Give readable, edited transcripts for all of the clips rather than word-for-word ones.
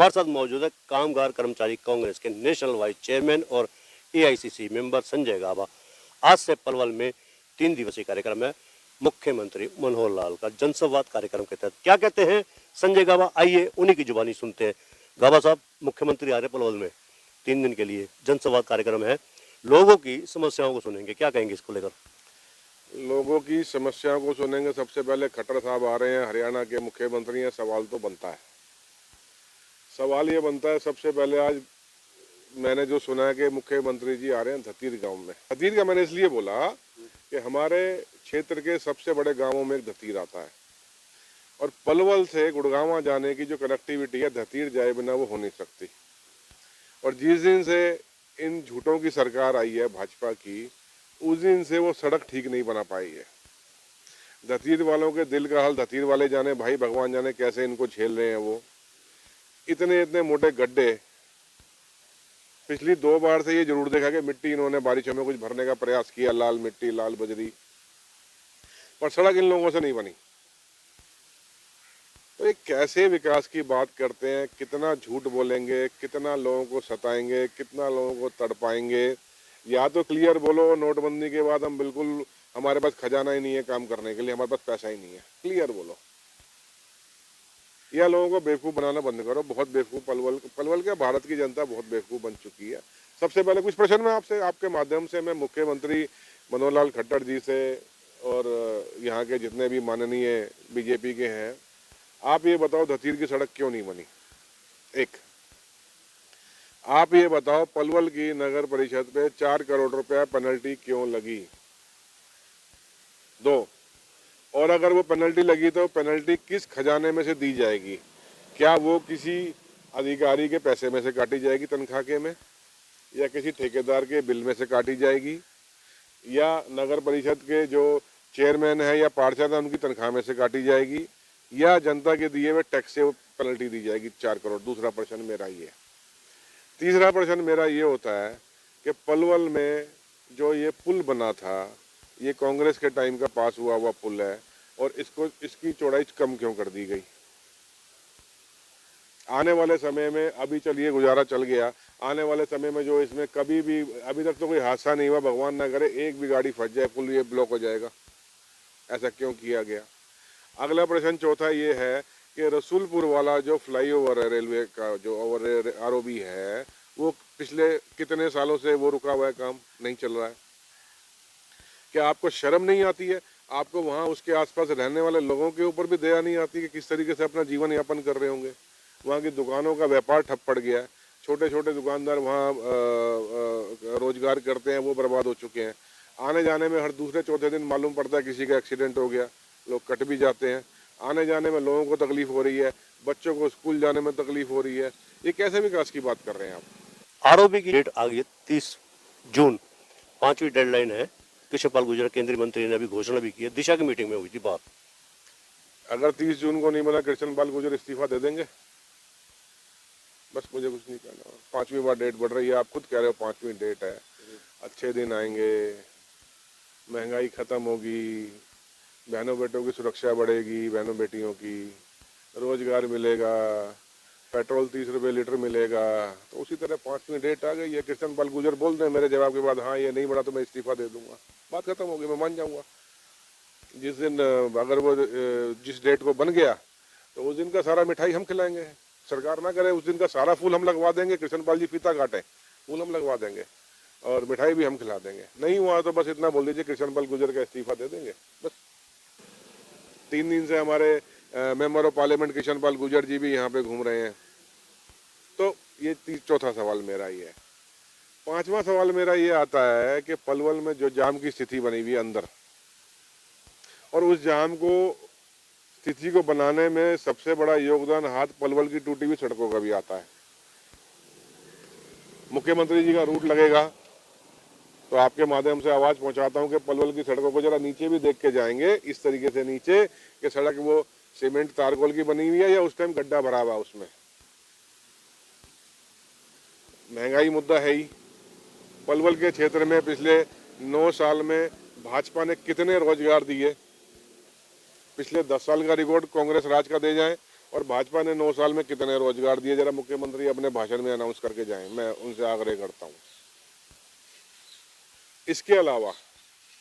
हमारे साथ मौजूद है कामगार कर्मचारी कांग्रेस के नेशनल वाइस चेयरमैन और एआईसीसी मेंबर संजय गाबा। आज से पलवल में 3 दिवसीय कार्यक्रम है मुख्यमंत्री मनोहर लाल का जनसंवाद कार्यक्रम के तहत। क्या कहते हैं संजय गाबा, आइए उन्हीं की जुबानी सुनते हैं। गाबा साहब, मुख्यमंत्री आ रहे पलवल में 3 दिन के लिए, जनसंवाद कार्यक्रम है, लोगों की समस्याओं को सुनेंगे, क्या कहेंगे इसको लेकर? लोगों की समस्याओं को सुनेंगे। सबसे पहले खट्टर साहब आ रहे हैं, हरियाणा के मुख्यमंत्री हैं। सवाल तो बनता है, सवाल ये बनता है सबसे पहले, आज मैंने जो सुना है कि मुख्यमंत्री जी आ रहे हैं धतीर गांव में। धतीर का मैंने इसलिए बोला कि हमारे क्षेत्र के सबसे बड़े गांवों में एक धतीर आता है और पलवल से गुड़गांव जाने की जो कनेक्टिविटी है, धतीर जाए बिना वो हो नहीं सकती। और जिस दिन से इन झूठों की सरकार आई है भाजपा की, उस दिन से वो सड़क ठीक नहीं बना पाई है। धतीर वालों के दिल का हाल धतीर वाले जाने, भाई भगवान जाने कैसे इनको झेल रहे हैं। वो इतने इतने मोटे गड्ढे, पिछली 2 बार से ये जरूर देखा कि मिट्टी इन्होंने बारिशों में कुछ भरने का प्रयास किया, लाल मिट्टी, लाल बजरी, पर सड़क इन लोगों से नहीं बनी। तो ये कैसे विकास की बात करते हैं, कितना झूठ बोलेंगे, कितना लोगों को सताएंगे, कितना लोगों को तड़पाएंगे। या तो क्लियर बोलो, नोटबंदी के बाद हम बिल्कुल, हमारे पास खजाना ही नहीं है काम करने के लिए, हमारे पास पैसा ही नहीं है, क्लियर बोलो। या लोगों को बेवकूफ़ बनाना बंद करो। बहुत बेवकूफ़ पलवल क्या, भारत की जनता बहुत बेवकूफ़ बन चुकी है। सबसे पहले कुछ प्रश्न मैं आपसे, आपके माध्यम से मैं मुख्यमंत्री मनोहर लाल खट्टर जी से और यहाँ के जितने भी माननीय बीजेपी के हैं, आप ये बताओ धतीर की सड़क क्यों नहीं बनी? एक, आप ये बताओ पलवल की नगर परिषद पे 4 करोड़ रुपया पेनल्टी क्यों लगी? 2, और अगर वो पेनल्टी लगी तो पेनल्टी किस खजाने में से दी जाएगी? क्या वो किसी अधिकारी के पैसे में से काटी जाएगी तनख्वाह के में, या किसी ठेकेदार के बिल में से काटी जाएगी, या नगर परिषद के जो चेयरमैन है या पार्षद है उनकी तनख्वाह में से काटी जाएगी, या जनता के दिए हुए टैक्स से वो पेनल्टी दी जाएगी 4 करोड़? दूसरा प्रश्न मेरा ये। तीसरा प्रश्न मेरा ये होता है कि पलवल में जो ये पुल बना था, ये कांग्रेस के टाइम का पास हुआ हुआ पुल है, और इसकी चौड़ाई कम क्यों कर दी गई? आने वाले समय में, अभी चलिए गुजारा चल गया, आने वाले समय में जो इसमें कभी भी, अभी तक तो कोई हादसा नहीं हुआ, भगवान ना करे एक भी गाड़ी फंस जाए, पुल ये ब्लॉक हो जाएगा। ऐसा क्यों किया गया? अगला प्रश्न चौथा ये है कि रसूलपुर वाला जो फ्लाईओवर है, रेलवे का जो ओवर आरओबी है, वो पिछले कितने सालों से वो रुका हुआ है, काम नहीं चल रहा है। क्या आपको शर्म नहीं आती है? आपको वहाँ उसके आसपास रहने वाले लोगों के ऊपर भी दया नहीं आती कि किस तरीके से अपना जीवन यापन कर रहे होंगे? वहाँ की दुकानों का व्यापार ठप पड़ गया है, छोटे छोटे दुकानदार वहाँ रोजगार करते हैं, वो बर्बाद हो चुके हैं। आने जाने में हर दूसरे चौथे दिन मालूम पड़ता है किसी का एक्सीडेंट हो गया, लोग कट भी जाते हैं। आने जाने में लोगों को तकलीफ हो रही है, बच्चों को स्कूल जाने में तकलीफ हो रही है। ये कैसे विकास की बात कर रहे हैं आप? आरओबी की डेट आ गई 30 जून, 5वीं डेडलाइन है। कृष्णपाल गुर्जर केंद्रीय मंत्री ने अभी घोषणा भी की है, दिशा की मीटिंग में हुई थी बात। अगर 30 जून को नहीं बना, कृष्णपाल गुर्जर इस्तीफा दे देंगे? बस, मुझे कुछ नहीं कहना। 5वीं बार डेट बढ़ रही है, आप खुद कह रहे हो 5वीं डेट है। अच्छे दिन आएंगे, महंगाई खत्म होगी, बहनों बेटों की सुरक्षा बढ़ेगी, बहनों बेटियों की, रोजगार मिलेगा, पेट्रोल 30 रुपये लीटर मिलेगा। तो उसी तरह 5वीं डेट आ गई है। कृष्णपाल गुर्जर बोल दें मेरे जवाब के बाद, हाँ ये नहीं बढ़ा तो मैं इस्तीफा दे दूंगा, बात खत्म हो गई, मैं मान जाऊंगा। जिस दिन अगर वो जिस डेट को बन गया तो उस दिन का सारा मिठाई हम खिलाएंगे। सरकार ना करे, उस दिन का सारा फूल हम लगवा देंगे। कृष्णपाल जी फीता काटें, फूल हम लगवा देंगे और मिठाई भी हम खिला देंगे। नहीं हुआ तो बस इतना बोल दीजिए कृष्णपाल गुर्जर का इस्तीफा दे देंगे, बस। 3 दिन से हमारे member of parliament Krishanpal Gurjar ji भी यहाँ पे घूम रहे हैं। तो ये चौथा सवाल मेरा ये है। 5वां सवाल मेरा ये आता है कि पलवल में जो जाम की स्थिति बनी हुई है अंदर, और उस जाम को, स्थिति को बनाने में सबसे बड़ा योगदान हाथ पलवल की टूटी हुई सड़कों का भी आता है। मुख्यमंत्री जी का रूट लगेगा तो आपके माध्यम से आवाज पहुंचाता हूं कि पलवल की सड़कों को जरा नीचे भी देख के जाएंगे, इस तरीके से नीचे कि सड़क वो सीमेंट तारकोल की बनी हुई है या उस टाइम गड्ढा भरा हुआ उसमें। महंगाई मुद्दा है ही। पलवल के क्षेत्र में पिछले 9 साल में भाजपा ने कितने रोजगार दिए? पिछले 10 साल का रिकॉर्ड कांग्रेस राज का दे जाए और भाजपा ने 9 साल में कितने रोजगार दिए, जरा मुख्यमंत्री अपने भाषण में अनाउंस करके जाएं, मैं उनसे आग्रह करता हूं। इसके अलावा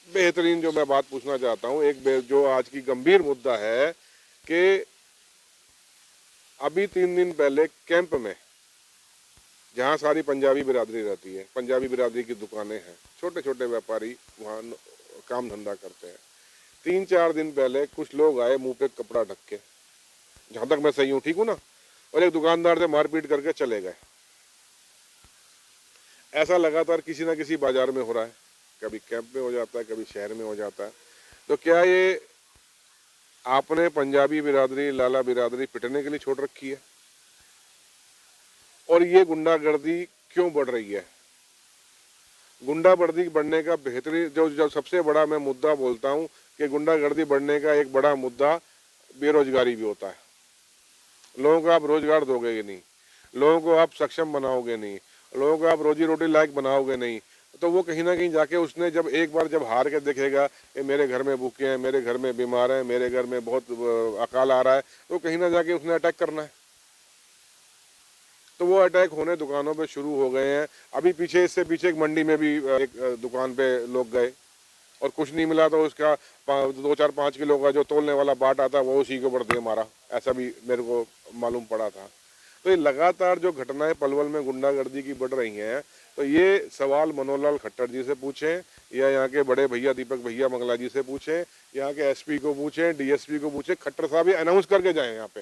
बेहतरीन जो मैं बात पूछना चाहता हूं, जो आज की गंभीर मुद्दा है कि अभी 3 दिन पहले कैंप में, जहां सारी पंजाबी बिरादरी रहती है, पंजाबी बिरादरी की दुकानें हैं, छोटे छोटे व्यापारी वहां काम धंधा करते हैं, 3-4 दिन पहले कुछ लोग आए मुंह पे कपड़ा ढक के, जहां तक मैं सही हूं, ठीक हूं ना, और एक दुकानदार से मारपीट करके चले गए। ऐसा लगातार किसी ना किसी बाजार में हो रहा है, कभी कैंप में हो जाता है, कभी शहर में हो जाता है। तो क्या ये आपने पंजाबी बिरादरी, लाला बिरादरी पिटने के लिए छोड़ रखी है? और ये गुंडागर्दी क्यों बढ़ रही है? गुंडागर्दी बढ़ने का बेहतरीन जो सबसे बड़ा मैं मुद्दा बोलता हूं कि गुंडागर्दी बढ़ने का एक बड़ा मुद्दा बेरोजगारी भी होता है। लोगों को आप रोजगार दोगे ही नहीं, लोगों को आप सक्षम बनाओगे नहीं, लोगों को आप रोजी रोटी लायक बनाओगे नहीं, तो वो कहीं ना कहीं जाके उसने जब एक बार जब हार के देखेगा कि मेरे घर में भूखे हैं, मेरे घर में बीमार हैं, मेरे घर में बहुत अकाल आ रहा है, तो कहीं ना जाके उसने अटैक करना है। तो वो अटैक होने दुकानों पे शुरू हो गए हैं। अभी पीछे, इससे पीछे एक मंडी में भी एक दुकान पे लोग गए और कुछ नहीं मिला तो उसका 2-4-5 किलो का जो तोलने वाला बाट आता है वो उसी के ऊपर दे मारा, ऐसा भी मेरे को मालूम पड़ा था। तो ये लगातार जो घटनाएं पलवल में गुंडागर्दी की बढ़ रही हैं, तो ये सवाल मनोहर लाल खट्टर जी से पूछें, या यहाँ के बड़े भैया दीपक भैया मंगला जी से पूछें, यहाँ के एसपी को पूछें, डीएसपी को पूछें, खट्टर साहब ये अनाउंस करके जाएं यहाँ पे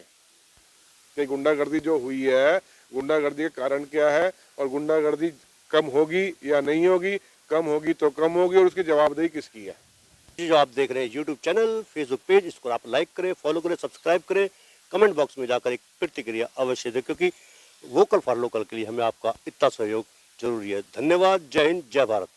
कि गुंडागर्दी जो हुई है, गुंडागर्दी के कारण क्या है, और गुंडागर्दी कम होगी या नहीं होगी, कम होगी तो कम होगी, और उसकी जवाबदेही किसकी है। जो आप देख रहे हैं यूट्यूब चैनल, फेसबुक पेज, इसको आप लाइक करें, फॉलो करें, सब्सक्राइब करें, कमेंट बॉक्स में जाकर एक प्रतिक्रिया अवश्य दें, क्योंकि वोकल फॉर लोकल के लिए हमें आपका इतना सहयोग जरूरी है। धन्यवाद। जय हिंद, जय भारत।